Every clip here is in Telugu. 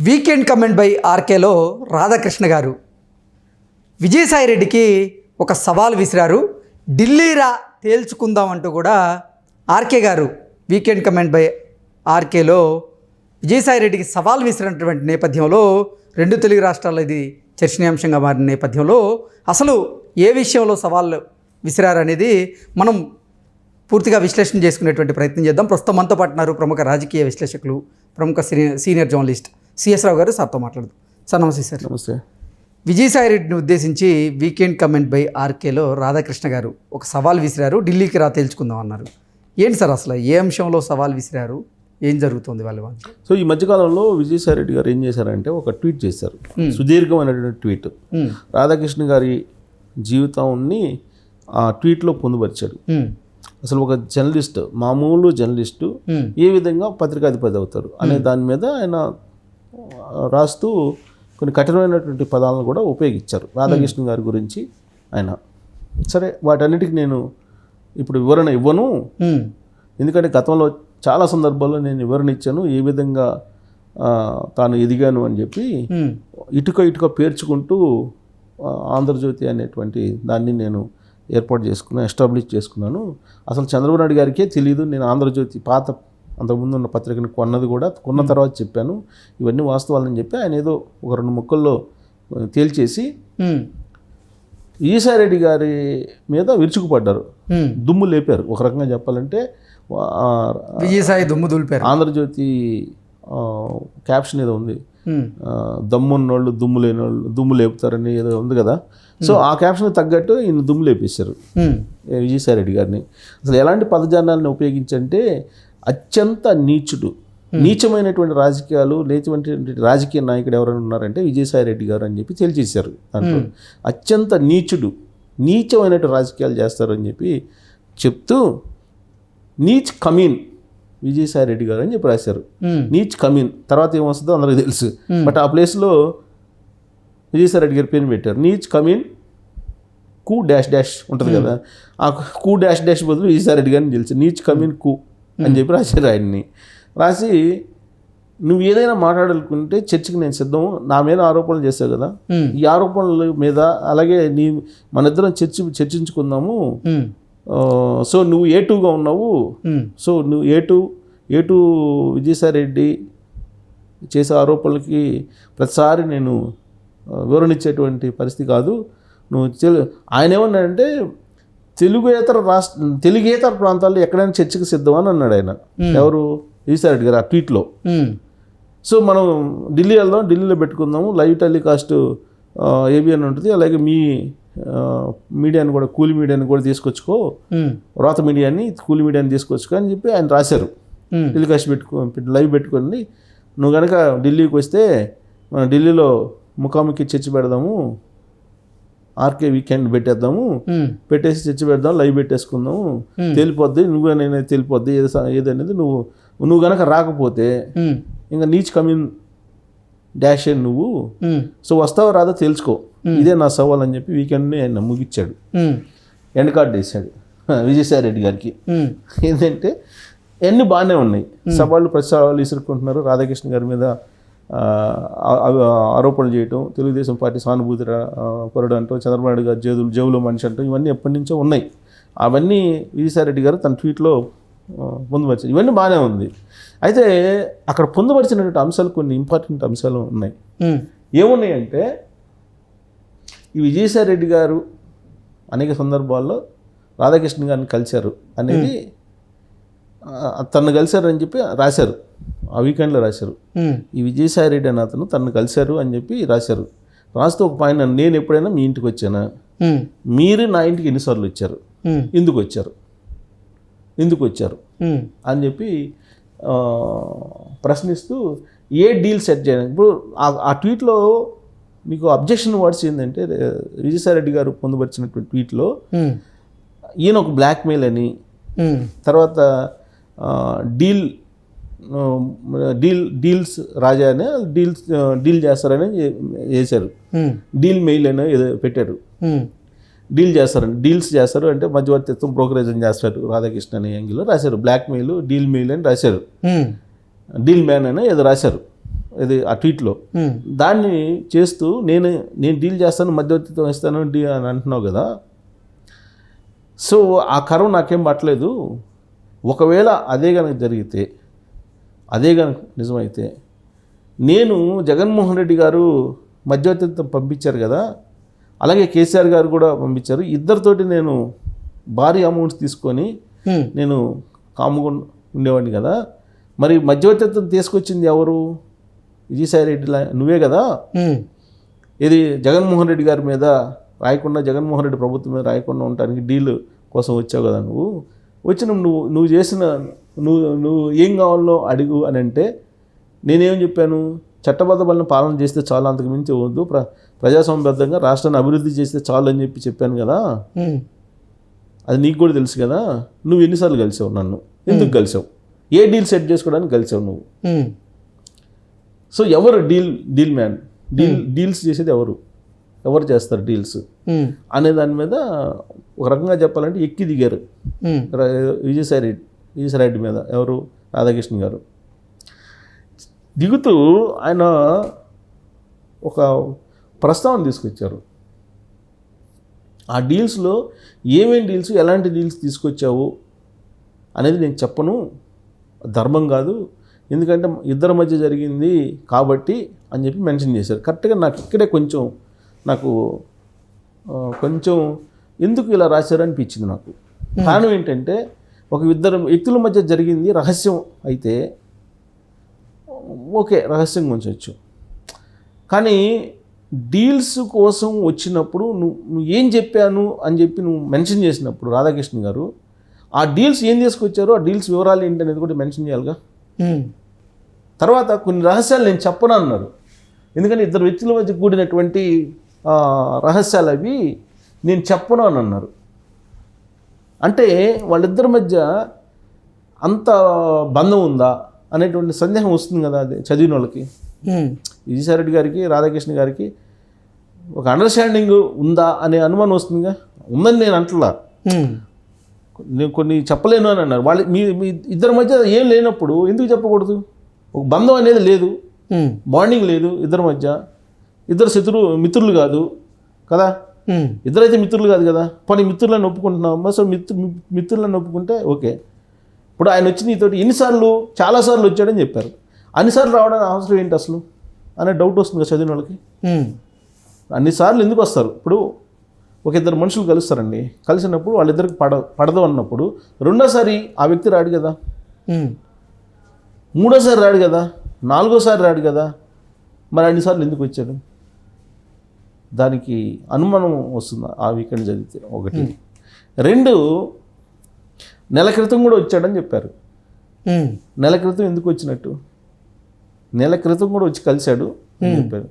వీకెండ్ కమెంట్ బై ఆర్కేలో రాధాకృష్ణ గారు విజయసాయిరెడ్డికి ఒక సవాల్ విసిరారు. ఢిల్లీరా తేల్చుకుందాం అంటూ కూడా ఆర్కే గారు వీకెండ్ కమెంట్ బై ఆర్కేలో విజయసాయిరెడ్డికి సవాల్ విసిరినటువంటి నేపథ్యంలో రెండు తెలుగు రాష్ట్రాల్లో ఇది చర్చనీయాంశంగా మారిన నేపథ్యంలో అసలు ఏ విషయంలో సవాళ్ళు విసిరారనేది మనం పూర్తిగా విశ్లేషణ చేసుకునేటువంటి ప్రయత్నం చేద్దాం. ప్రస్తుతం మనతో పాటున్నారు ప్రముఖ రాజకీయ విశ్లేషకులు, ప్రముఖ సీనియర్ జర్నలిస్ట్ సిఎస్ రావు గారు. సార్తో మాట్లాడదాం. సార్ నమస్తే. సార్ నమస్తే. విజయసాయిరెడ్డిని ఉద్దేశించి వీకెండ్ కమెంట్ బై ఆర్కేలో రాధాకృష్ణ గారు ఒక సవాల్ విసిరారు. ఢిల్లీకి రా తేల్చుకుందాం అన్నారు. ఏంటి సార్ అసలు ఏ అంశంలో సవాల్ విసిరారు, ఏం జరుగుతుంది వాళ్ళ మధ్య? సో ఈ మధ్యకాలంలో విజయసాయిరెడ్డి గారు ఏం చేశారంటే ఒక ట్వీట్ చేశారు, సుదీర్ఘమైనటువంటి ట్వీట్. రాధాకృష్ణ గారి జీవితాన్ని ఆ ట్వీట్లో పొందుపరిచాడు. అసలు ఒక జర్నలిస్ట్, మామూలు జర్నలిస్టు ఏ విధంగా పత్రికాధిపతి అవుతారు అనే దాని మీద ఆయన రాస్తూ కొన్ని కఠినమైనటువంటి పదాలను కూడా ఉపయోగించారు రాధాకృష్ణ గారి గురించి. ఆయన సరే వాటన్నిటికీ నేను ఇప్పుడు వివరణ ఇవ్వను, ఎందుకంటే గతంలో చాలా సందర్భాల్లో నేను వివరణ ఇచ్చాను ఏ విధంగా తాను ఎదిగాను అని చెప్పి. ఇటుక పేర్చుకుంటూ ఆంధ్రజ్యోతి అనేటువంటి దాన్ని నేను ఏర్పాటు చేసుకున్నాను, ఎస్టాబ్లిష్ చేసుకున్నాను. అసలు చంద్రబాబు నాయుడు గారికే తెలియదు నేను ఆంధ్రజ్యోతి పాత అంతకుముందు ఉన్న పత్రికను కొన్నది కూడా, కొన్న తర్వాత చెప్పాను ఇవన్నీ వాస్తవాలని చెప్పి ఆయన ఏదో ఒక రెండు ముక్కల్లో తేల్చేసి విజయసాయిరెడ్డి గారి మీద విరుచుకుపడ్డారు, దుమ్ము లేపారు. ఒక రకంగా చెప్పాలంటే విజయసాయి దుమ్ము దులిపారు. ఆంధ్రజ్యోతి క్యాప్షన్ ఏదో ఉంది, దమ్మున్నోళ్ళు దుమ్ము లేనోళ్ళు దుమ్ము లేపుతారని ఏదో ఉంది కదా. సో ఆ క్యాప్షన్ తగ్గట్టు ఈయన దుమ్ము లేపేశారు విజయసాయిరెడ్డి గారిని. అసలు ఎలాంటి పదజాలాన్ని ఉపయోగించంటే అత్యంత నీచమైనటువంటి రాజకీయాలు లేచినటువంటి రాజకీయ నాయకుడు ఎవరైనా ఉన్నారంటే విజయసాయిరెడ్డి గారు అని చెప్పి తెలియజేశారు. దాంట్లో అత్యంత నీచమైనటువంటి రాజకీయాలు చేస్తారని చెప్పి చెప్తూ నీచ్ కమీన్ విజయసాయిరెడ్డి గారు అని చెప్పి రాశారు. నీచ్ కమీన్ తర్వాత ఏమొస్తుందో అందరికీ తెలుసు, బట్ ఆ ప్లేస్లో విజయసాయిరెడ్డి గారి పేరు పెట్టారు. నీచ్ కమీన్ కు డాష్ డాష్ ఉంటుంది కదా, ఆ కు డాష్ డాష్ బదులు విజయసాయిరెడ్డి గారిని తెలుసు నీచ్ కమీన్ కు అని చెప్పి రాశారు. ఆయన్ని రాసి నువ్వు ఏదైనా మాట్లాడాలనుకుంటే చర్చకి నేను సిద్ధము, నా మీద ఆరోపణలు చేశావు కదా, ఈ ఆరోపణల మీద అలాగే మన ఇద్దరం చర్చించుకుందాము. సో నువ్వు A2గా ఉన్నావు, సో నువ్వు A2 విజయసాయిరెడ్డి చేసే ఆరోపణలకి ప్రతిసారి నేను వివరణ ఇచ్చేటువంటి పరిస్థితి కాదు. నువ్వు ఆయన ఏమన్నాడంటే తెలుగేతర ప్రాంతాల్లో ఎక్కడైనా చర్చకు సిద్ధమని అన్నాడు ఆయన. ఎవరు? విజయసాయిరెడ్డి గారు ఆ ట్వీట్లో. సో మనం ఢిల్లీ వెళ్దాం, ఢిల్లీలో పెట్టుకుందాము, లైవ్ టెలికాస్ట్ ABN ఉంటుంది, అలాగే మీ మీడియాని కూడా కూలి మీడియాని కూడా తీసుకొచ్చుకో, వ్రాత మీడియాని కూలి మీడియాని తీసుకొచ్చుకో అని చెప్పి ఆయన రాశారు. టెలికాస్ట్ లైవ్ పెట్టుకొని నువ్వు కనుక ఢిల్లీకి వస్తే మనం ఢిల్లీలో ముఖాముఖి చర్చ పెడదాము, ఆర్కే వీకెండ్ పెట్టేద్దాము, పెట్టేసి చర్చ పెడదాం, లైవ్ పెట్టేసుకుందాము, తేలిపోద్ది, నువ్వు నేనే తేలిపోద్ది ఏదనేది. నువ్వు కనుక రాకపోతే ఇంకా నీచ్ కమిన్ డాష్ నువ్వు, సో వస్తావో రాదో తెలుసుకో, ఇదే నా సవాల్ అని చెప్పి వీకెండ్ని ఆయన ముగిచ్చాడు. ఎండ్ కార్డు వేసాడు విజయసాయిరెడ్డి గారికి. ఏంటంటే అన్నీ బాగానే ఉన్నాయి, సవాళ్ళు ప్రతి సవాళ్ళు విసురుకుంటున్నారు. రాధాకృష్ణ గారి మీద ఆరోపణలు చేయటం, తెలుగుదేశం పార్టీ సానుభూతి పరుడు అంటాం, చంద్రబాబు నాయుడు గారు జేబులో మనిషి అంటాం, ఇవన్నీ ఎప్పటి నుంచో ఉన్నాయి. అవన్నీ విజయసాయిరెడ్డి గారు తన ట్వీట్లో పొందుపరిచారు. ఇవన్నీ బాగానే ఉంది. అయితే అక్కడ పొందుపరిచినటువంటి అంశాలు కొన్ని ఇంపార్టెంట్ అంశాలు ఉన్నాయి. ఏమున్నాయంటే ఈ విజయసాయిరెడ్డి గారు అనేక సందర్భాల్లో రాధాకృష్ణ గారిని కలిశారు అనేది, తను కలిశారు అని చెప్పి రాశారు, ఆ వీకెండ్లో రాశారు. ఈ విజయసాయిరెడ్డి అని అతను తను కలిశారు అని చెప్పి రాశారు. రాస్తే ఒక పాయింట్, నేను ఎప్పుడైనా మీ ఇంటికి వచ్చానా, మీరు నా ఇంటికి ఎన్నిసార్లు వచ్చారు, ఎందుకు వచ్చారు అని చెప్పి ప్రశ్నిస్తూ ఏ డీల్ సెట్ చేయడానికి. ఇప్పుడు ఆ ట్వీట్లో మీకు అబ్జెక్షన్ వర్డ్స్ ఏంటంటే విజయసాయిరెడ్డి గారు పొందుపరిచినటువంటి ట్వీట్లో ఈయన ఒక బ్లాక్మెయిల్ అని, తర్వాత డీల్స్ రాజా అని డీల్ చేస్తారని చేశారు, డీల్ మెయిల్ అని ఏదో పెట్టారు. డీల్స్ చేస్తారు అంటే మధ్యవర్తిత్వం, బ్రోకరేజ్ అని చేస్తారు రాధాకృష్ణ అనే యాంగిల్లో రాశారు. బ్లాక్మెయిల్, డీల్ మెయిల్ అని రాశారు, డీల్ మ్యాన్ అని ఏదో రాశారు. ఇది ఆ ట్వీట్లో దాన్ని చేస్తూ నేను డీల్ చేస్తాను, మధ్యవర్తిత్వం ఇస్తాను అని అంటున్నావు కదా. సో ఆ కర్మ నాకేం పట్టలేదు. ఒకవేళ అదే కనుక జరిగితే, అదే కనుక నిజమైతే, నేను జగన్మోహన్ రెడ్డి గారు మధ్యవర్తిత్వం పంపించారు కదా, అలాగే కేసీఆర్ గారు కూడా పంపించారు, ఇద్దరితోటి నేను భారీ అమౌంట్స్ తీసుకొని నేను కాముగా ఉండేవాడిని కదా. మరి మధ్యవర్తిత్వం తీసుకొచ్చింది ఎవరు? విజయసాయి రెడ్డి నువ్వే కదా. ఇది జగన్మోహన్ రెడ్డి గారి మీద రాయకుండా, జగన్మోహన్ రెడ్డి ప్రభుత్వం మీద రాయకుండా ఉండడానికి డీల్ కోసం వచ్చావు కదా. నువ్వు వచ్చిన నువ్వు చేసిన నువ్వు ఏం కావాలో అడుగు అని అంటే నేనేం చెప్పాను? చట్టబద్ధ పాలన చేస్తే చాలు, అంతకు మించి వద్దు, ప్రజాస్వామ్యబద్ధంగా రాష్ట్రాన్ని అభివృద్ధి చేస్తే చాలు అని చెప్పాను కదా. అది నీకు కూడా తెలుసు కదా. నువ్వు ఎన్నిసార్లు కలిసావు నన్ను? ఎందుకు కలిసావు? ఏ డీల్ సెట్ చేసుకోవడానికి కలిసావు నువ్వు? సో ఎవరు డీల్ మ్యాన్? డీల్స్ చేసేది ఎవరు చేస్తారు డీల్స్ అనే దాని మీద ఒక రకంగా చెప్పాలంటే ఎక్కి దిగారు విజయసాయి రెడ్డి మీద. ఎవరు? రాధాకృష్ణ గారు దిగుతూ ఆయన ఒక ప్రస్తావన తీసుకొచ్చారు. ఆ డీల్స్లో ఏమేమి డీల్స్, ఎలాంటి డీల్స్ తీసుకొచ్చావు అనేది నేను చెప్పను, ధర్మం కాదు, ఎందుకంటే ఇద్దరి మధ్య జరిగింది కాబట్టి అని చెప్పి మెన్షన్ చేశారు. కరెక్ట్గా నాకు ఇక్కడే కొంచెం ఎందుకు ఇలా రాశారు అనిపించింది నాకు. కారణం ఏంటంటే ఒక ఇద్దరు వ్యక్తుల మధ్య జరిగింది రహస్యం అయితే ఓకే, రహస్యంగా ఉంచవచ్చు, కానీ డీల్స్ కోసం వచ్చినప్పుడు నువ్వు ఏం చెప్పాను అని చెప్పి నువ్వు మెన్షన్ చేసినప్పుడు రాధాకృష్ణ గారు ఆ డీల్స్ ఏం తీసుకొచ్చారో ఆ డీల్స్ వివరాలు ఏంటి అనేది కూడా మెన్షన్ చేయాలిగా. తర్వాత కొన్ని రహస్యాలు నేను చెప్పను అన్నారు, ఎందుకంటే ఇద్దరు వ్యక్తుల మధ్య కూడినటువంటి రహస్యాలు అవి నేను చెప్పను అని అన్నారు. అంటే వాళ్ళిద్దరి మధ్య అంత బంధం ఉందా అనేటువంటి సందేహం వస్తుంది కదా అది చదివిన వాళ్ళకి. విజయసాయి రెడ్డి గారికి, రాధాకృష్ణ గారికి ఒక అండర్స్టాండింగ్ ఉందా అనే అనుమానం వస్తుందిగా. ఉందని నేను అంటలా, నేను కొన్ని చెప్పలేను అని అన్నారు. మీ ఇద్దరి మధ్య ఏం లేనప్పుడు ఎందుకు చెప్పకూడదు? ఒక బంధం అనేది లేదు, బాండింగ్ లేదు ఇద్దరి మధ్య, ఇద్దరు మిత్రులు కాదు కదా, ఇద్దరైతే మిత్రులు కాదు కదా. పని మిత్రులను ఒప్పుకుంటున్నాం, సో మిత్రులను ఒప్పుకుంటే ఓకే. ఇప్పుడు ఆయన వచ్చి నీతోటి ఎన్నిసార్లు, చాలాసార్లు వచ్చాడని చెప్పారు, అన్నిసార్లు రావడానికి అవసరం ఏంటి అసలు అనే డౌట్ వస్తుంది కదా చదివిన వాళ్ళకి. అన్నిసార్లు ఎందుకు వస్తారు? ఇప్పుడు ఒక ఇద్దరు మనుషులు కలుస్తారండి, కలిసినప్పుడు వాళ్ళిద్దరికి పడదు అన్నప్పుడు రెండోసారి ఆ వ్యక్తి రాడు కదా, మూడోసారి రాడు కదా, నాలుగోసారి రాడు కదా, మరి అన్నిసార్లు ఎందుకు వచ్చాడు? దానికి అనుమానం వస్తుంది ఆ వీకెండ్ చదివితే. ఒకటి. రెండు, నెల క్రితం కూడా వచ్చాడని చెప్పారు. నెల క్రితం ఎందుకు వచ్చినట్టు? నెల క్రితం కూడా వచ్చి కలిశాడు అని చెప్పారు.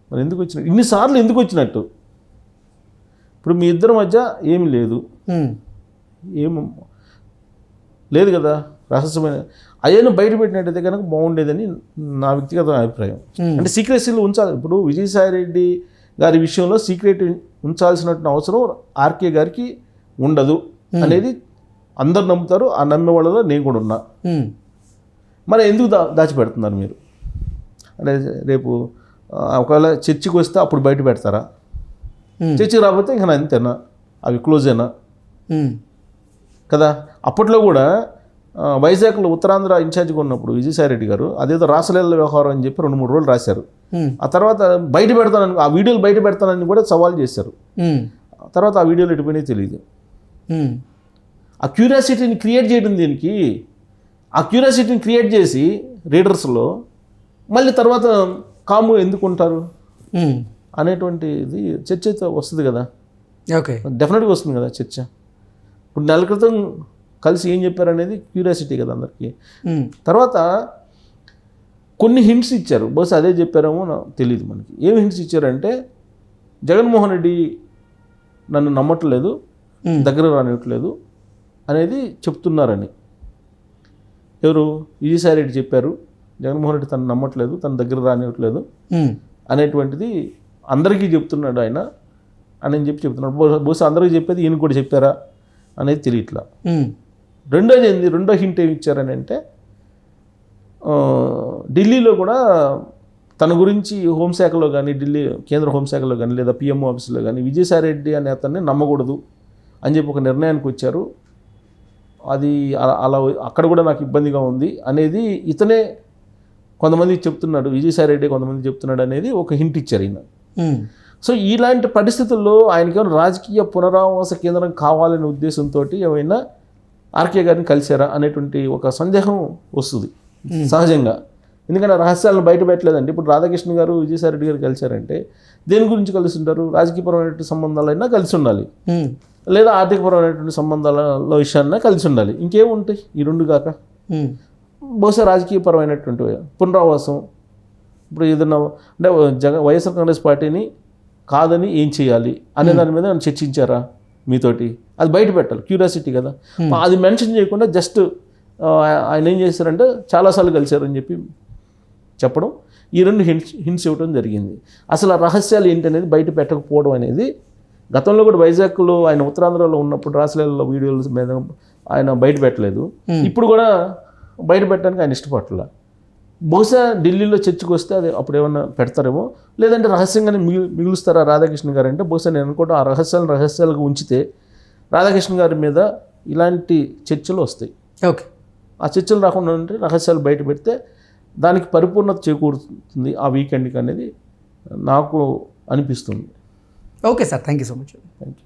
మరి ఎందుకు వచ్చినట్టు? ఇన్నిసార్లు ఎందుకు వచ్చినట్టు? ఇప్పుడు మీ ఇద్దరి మధ్య ఏమి లేదు, లేదు కదా, రహస్యమైన అయ్యేను బయట పెట్టినట్టయితే కనుక బాగుండేదని నా వ్యక్తిగత అభిప్రాయం. అంటే సీక్రెసీలు ఉంచాలి. ఇప్పుడు విజయసాయి రెడ్డి గారి విషయంలో సీక్రెట్ ఉంచాల్సినటువంటి అవసరం ఆర్కే గారికి ఉండదు అనేది అందరు నమ్ముతారు. ఆ నమ్మే వాళ్ళలో నేను కూడా ఉన్నా. మరి ఎందుకు దాచిపెడుతున్నారు మీరు? అంటే రేపు ఒకవేళ చర్చికి వస్తే అప్పుడు బయట పెడతారా? చర్చికి రాకపోతే ఇంకా అంతేనా, అవి క్లోజ్ అయినా కదా. అప్పట్లో కూడా వైజాగ్లో ఉత్తరాంధ్ర ఇన్ఛార్జ్గా ఉన్నప్పుడు విజయసాయి రెడ్డి గారు అదేదో రాసలీల వ్యవహారం అని చెప్పి 2-3 రోజులు రాశారు. ఆ తర్వాత బయట పెడతానని, ఆ వీడియోలు బయట పెడతానని కూడా సవాల్ చేశారు. తర్వాత ఆ వీడియోలు ఎటుపోయినాయి తెలియదు. ఆ క్యూరియాసిటీని క్రియేట్ చేయడం దీనికి, ఆ క్యూరియాసిటీని క్రియేట్ చేసి రీడర్స్లో మళ్ళీ తర్వాత కాము ఎందుకు ఉంటారు అనేటువంటిది చర్చ వస్తుంది కదా. ఓకే, డెఫినెట్గా వస్తుంది కదా చర్చ. ఇప్పుడు నెల క్రితం కలిసి ఏం చెప్పారనేది క్యూరియాసిటీ కదా అందరికీ. తర్వాత కొన్ని హింట్స్ ఇచ్చారు, బహుశా అదే చెప్పారేమో తెలియదు మనకి. ఏమి హింట్స్ ఇచ్చారంటే జగన్మోహన్ రెడ్డి నన్ను నమ్మట్లేదు, దగ్గర రానివ్వట్లేదు అనేది చెప్తున్నారని. ఎవరు? విజయసాయి రెడ్డి చెప్పారు, జగన్మోహన్ రెడ్డి తను నమ్మట్లేదు, తన దగ్గర రానివ్వట్లేదు అనేటువంటిది అందరికీ చెప్తున్నాడు ఆయన అని చెప్పి చెప్తున్నాడు. బహుశా అందరికీ చెప్పేది ఈయన కూడా చెప్పారా అనేది తెలియట్లా. రెండో హింట్ ఏమి ఇచ్చారని అంటే ఢిల్లీలో కూడా తన గురించి హోంశాఖలో కానీ ఢిల్లీ కేంద్ర హోంశాఖలో కానీ లేదా పిఎంఓ ఆఫీసులో కానీ విజయసాయి రెడ్డి అనే అతన్ని నమ్మకూడదు అని చెప్పి ఒక నిర్ణయానికి వచ్చారు. అది అలా అక్కడ కూడా నాకు ఇబ్బందిగా ఉంది అనేది ఇతనే కొంతమంది చెప్తున్నాడు, విజయసాయి రెడ్డి కొంతమంది చెప్తున్నాడు అనేది ఒక హింట్ ఇచ్చారు ఈయన. సో ఇలాంటి పరిస్థితుల్లో ఆయనకేమైనా రాజకీయ పునరావాస కేంద్రం కావాలనే ఉద్దేశంతో ఏమైనా ఆర్కే గారిని కలిశారా అనేటువంటి ఒక సందేహం వస్తుంది సహజంగా. ఎందుకంటే రహస్యాలను బయట పెట్టలేదండి. ఇప్పుడు రాధాకృష్ణ గారు విజయసాయి రెడ్డి గారు కలిశారంటే దేని గురించి కలిసి ఉంటారు? రాజకీయపరమైనటువంటి సంబంధాలైనా కలిసి ఉండాలి, లేదా ఆర్థికపరమైనటువంటి సంబంధాల విషయాన్ని కలిసి ఉండాలి. ఇంకేముంటాయి ఈ రెండు కాక? బహుశా రాజకీయపరమైనటువంటి పునరావాసం, ఇప్పుడు ఏదన్నా అంటే వైఎస్ఆర్ కాంగ్రెస్ పార్టీని కాదని ఏం చేయాలి అనే దాని మీద చర్చించారా మీతోటి? అది బయట పెట్టాలి, క్యూరియాసిటీ కదా. అది మెన్షన్ చేయకుండా జస్ట్ ఆయన ఏం చేశారంటే చాలాసార్లు కలిశారని చెప్పి చెప్పడం, ఈ రెండు హింట్స్ ఇవ్వడం జరిగింది. అసలు ఆ రహస్యాలు ఏంటనేది బయట పెట్టకపోవడం అనేది గతంలో కూడా వైజాగ్లో ఆయన ఉత్తరాంధ్రలో ఉన్నప్పుడు రాసలీలలో వీడియోల మీద ఆయన బయట పెట్టలేదు. ఇప్పుడు కూడా బయట పెట్టడానికి ఆయన ఇష్టపడలే. బహుశా ఢిల్లీలో చర్చకు వస్తే అది అప్పుడు ఏమన్నా పెడతారేమో, లేదంటే రహస్యంగానే మిగులుస్తారా రాధాకృష్ణ గారు అంటే బహుశా నేను అనుకోవడం ఆ రహస్యాలుగా ఉంచితే రాధాకృష్ణ గారి మీద ఇలాంటి చర్చలు వస్తాయి. ఓకే, ఆ చర్చలు రాకుండా ఉంటే రహస్యాలు బయట పెడితే దానికి పరిపూర్ణత చేకూరుతుంది ఆ వీకెండ్కి అనేది నాకు అనిపిస్తుంది. Okay sir, thank you so much. Thank you.